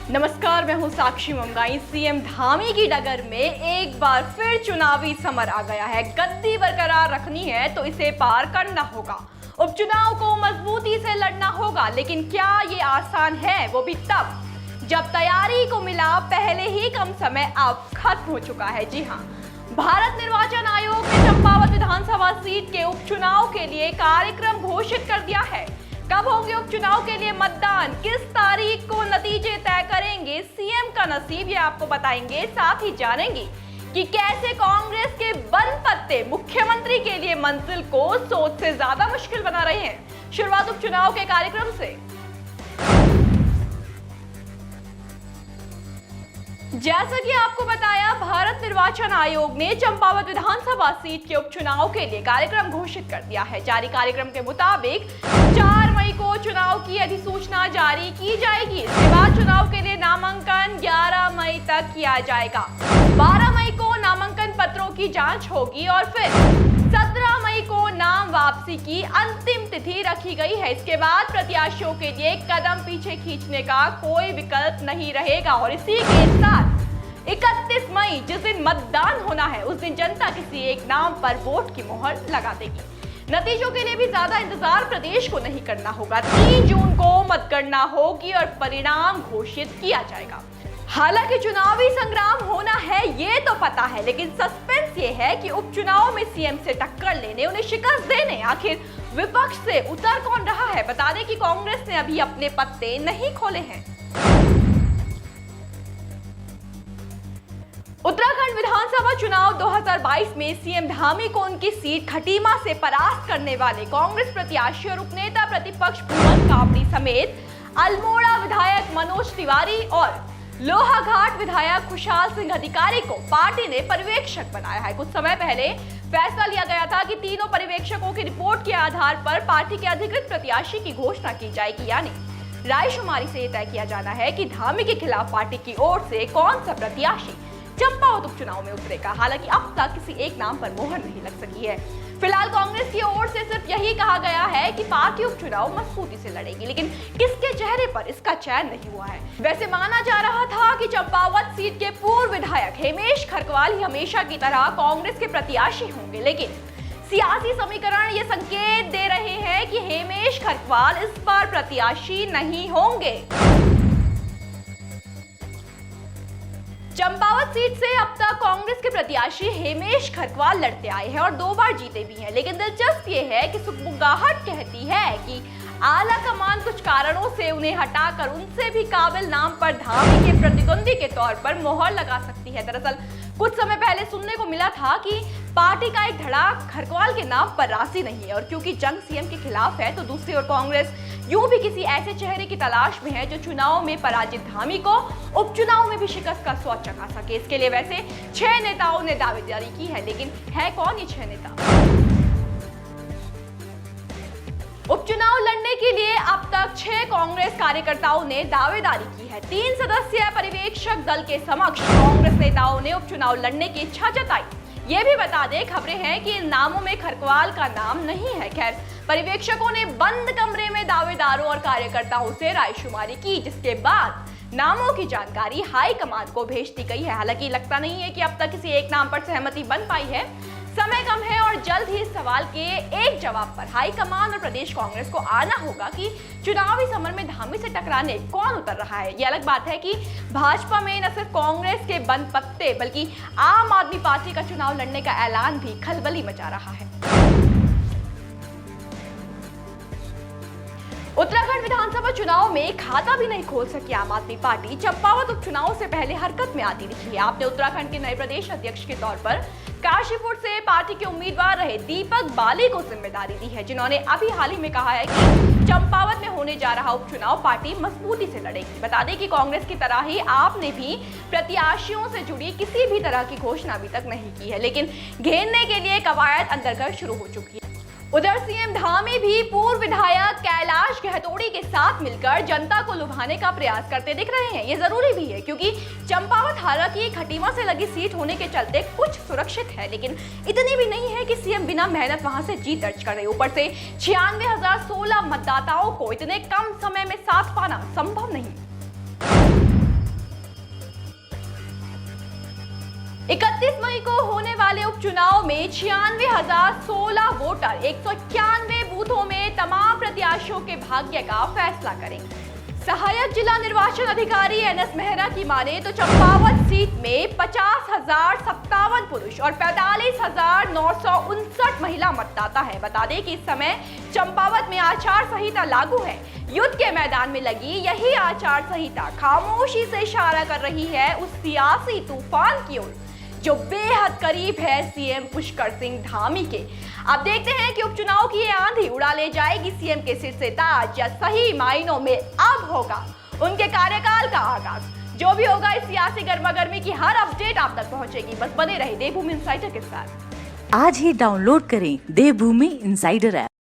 नमस्कार, मैं हूं साक्षी मंगाई। सीएम धामी की डगर में एक बार फिर चुनावी समर आ गया है। गद्दी बरकरार रखनी है तो इसे पार करना होगा। उपचुनाव को मजबूती से लड़ना होगा, लेकिन क्या ये आसान है? वो भी तब जब तैयारी को मिला पहले ही कम समय अब खत्म हो चुका है। जी हाँ, भारत निर्वाचन आयोग ने चंपावत विधानसभा सीट के उपचुनाव के लिए कार्यक्रम घोषित कर दिया है। कब होंगे उपचुनाव के लिए मतदान, किस तारीख को नतीजे तय करेंगे सीएम का नसीब, ये आपको बताएंगे। साथ ही जानेंगे कि कैसे कांग्रेस के बंद पत्ते मुख्यमंत्री के लिए मंजिल को सोच से ज्यादा मुश्किल बना रहे हैं। शुरुआत उपचुनाव के कार्यक्रम से। जैसा कि आपको बताया, भारत निर्वाचन आयोग ने चंपावत विधानसभा सीट के उपचुनाव के लिए कार्यक्रम घोषित कर दिया है। जारी कार्यक्रम के मुताबिक 4 मई को चुनाव की अधिसूचना जारी की जाएगी। इसके बाद चुनाव के लिए नामांकन 11 मई तक किया जाएगा। 12 मई को नामांकन पत्रों की जांच होगी और फिर 17 मई को नाम वापसी की अंतिम तिथि रखी गई है। इसके बाद प्रत्याशियों के लिए कदम पीछे खींचने का कोई विकल्प नहीं रहेगा और इसी के साथ 31 मई जिस दिन मतदान होना है, उस दिन जनता किसी एक नाम पर वोट की मोहर लगा देगी। नतीजों के लिए भी ज्यादा इंतजार प्रदेश को नहीं करना होगा। 3 जून को मतगणना होगी और परिणाम घोषित किया जाएगा। हालांकि चुनावी संग्राम होना है ये तो पता है, लेकिन सस्पेंस ये है कि उपचुनाव में सीएम से टक्कर लेने, उन्हें शिकस्त देने आखिर विपक्ष से उतर कौन रहा है। बता दें कि कांग्रेस ने अभी अपने पत्ते नहीं खोले हैं। उत्तराखंड विधानसभा चुनाव 2022 में सीएम धामी को उनकी सीट खटीमा से परास्त करने वाले कांग्रेस प्रत्याशी और उपनेता प्रतिपक्ष भुवन कापड़ी समेत अल्मोड़ा विधायक मनोज तिवारी और लोहाघाट विधायक खुशहाल सिंह अधिकारी को पार्टी ने पर्यवेक्षक बनाया है। कुछ समय पहले फैसला लिया गया था कि तीनों पर्यवेक्षकों की रिपोर्ट के आधार पर पार्टी के अधिकृत प्रत्याशी की घोषणा की जाएगी, यानी रायशुमारी से यह तय किया जाना है कि धामी के खिलाफ पार्टी की ओर से कौन सा प्रत्याशी चंपावत उपचुनाव में उतरेगा। हालांकि अब तक किसी एक नाम पर मोहर नहीं लग सकी है। फिलहाल कांग्रेस की ओर से सिर्फ यही कहा गया है कि पार्टी उपचुनाव मजबूती से लड़ेगी, लेकिन किसके चेहरे पर इसका चयन नहीं हुआ है। वैसे माना जा रहा था कि चंपावत सीट के पूर्व विधायक हेमेश खरकवाल ही हमेशा की तरह कांग्रेस के प्रत्याशी होंगे, लेकिन सियासी समीकरण ये संकेत दे रहे हैं कि हेमेश खरकवाल इस बार प्रत्याशी नहीं होंगे। चंपावत सीट से अब तक कांग्रेस के प्रत्याशी हेमेश खरकवाल लड़ते आए हैं और 2 बार जीते भी हैं, लेकिन दिलचस्प ये है कि सुगबुगाहट कहती है कि आला कमान कुछ कारणों से उन्हें हटाकर उनसे भी काबिल नाम पर धामी के प्रतिद्वंदी के तौर पर मोहर लगा सकती है। दरअसल कुछ समय पहले सुनने को मिला था कि पार्टी का एक धड़ा खरकवाल के नाम पर राशि नहीं है और क्योंकि जंग सीएम के खिलाफ है, तो दूसरी ओर कांग्रेस यूं भी किसी ऐसे चेहरे की तलाश में है जो चुनाव में पराजित धामी को उपचुनाव में भी शिकस्त का स्वाद चखा सके। इसके लिए वैसे 6 नेताओं ने दावेदारी की है, लेकिन है कौन ये 6 नेता? उपचुनाव लड़ने के लिए अब तक 6 कांग्रेस कार्यकर्ताओं ने दावेदारी की है। 3 सदस्यीय पर्यवेक्षक दल के समक्ष कांग्रेस नेताओं ने उपचुनाव लड़ने की इच्छा जताई। ये भी बता दें, खबरें हैं कि इन नामों में खरकवाल का नाम नहीं है। खैर, पर्यवेक्षकों ने बंद कमरे में दावेदारों और कार्यकर्ताओं से रायशुमारी की, जिसके बाद नामों की जानकारी हाईकमान को भेज दी गई है। हालांकि लगता नहीं है कि अब तक किसी एक नाम पर सहमति बन पाई है। समय कम है और जल्द ही इस सवाल के एक जवाब पर हाईकमान और प्रदेश कांग्रेस को आना होगा कि चुनावी समर में धामी से टकराने कौन उतर रहा है। ये अलग बात है कि भाजपा में न सिर्फ कांग्रेस के बंद पत्ते बल्कि आम आदमी पार्टी का चुनाव लड़ने का ऐलान भी खलबली मचा रहा है। उत्तराखंड विधानसभा चुनाव में खाता भी नहीं खोल सकी आम आदमी पार्टी चंपावत उपचुनाव से पहले हरकत में आती दिखी है। आपने उत्तराखंड के नए प्रदेश अध्यक्ष के तौर पर काशीपुर से पार्टी के उम्मीदवार रहे दीपक बाली को जिम्मेदारी दी है, जिन्होंने अभी हाल ही में कहा है कि चंपावत में होने जा रहा उपचुनाव पार्टी मजबूती से लड़ेगी। बता दें कि कांग्रेस की तरह ही आपने भी प्रत्याशियों से जुड़ी किसी भी तरह की घोषणा अभी तक नहीं की है, लेकिन घेरने के लिए कवायद अंतर्गत शुरू हो चुकी है। उधर सीएम धामी भी पूर्व विधायक कैलाश गहतोड़ी के साथ मिलकर जनता को लुभाने का प्रयास करते दिख रहे हैं। ये जरूरी भी है क्योंकि चंपावत हालांकि खटीमा से लगी सीट होने के चलते कुछ सुरक्षित है, लेकिन इतनी भी नहीं है कि सीएम बिना मेहनत वहां से जीत दर्ज कर रहे। ऊपर से 96,016 मतदाताओं को इतने कम समय में साथ पाना संभव नहीं। 31 मई को होने वाले उपचुनाव में 96,016 वोटर 191 बूथों में तमाम प्रत्याशियों के भाग्य का फैसला करेंगे। सहायक जिला निर्वाचन अधिकारी NS मेहरा की माने तो चंपावत सीट में 50,057 पुरुष और 45,959 महिला मतदाता है। बता दें कि इस समय चंपावत में आचार संहिता लागू है। युद्ध के मैदान में लगी यही आचार संहिता खामोशी से इशारा कर रही है उस सियासी तूफान की ओर जो बेहद करीब है सीएम पुष्कर सिंह धामी के। अब देखते हैं कि उपचुनाव की ये आंधी उड़ा ले जाएगी सीएम के सिर से ताज या सही मायनों में अब होगा उनके कार्यकाल का आगाज। जो भी होगा, इस सियासी गर्मागर्मी की हर अपडेट आप तक पहुंचेगी। बस बने रहे देवभूमि इंसाइडर के साथ। आज ही डाउनलोड करें देवभूमि इंसाइडर ऐप।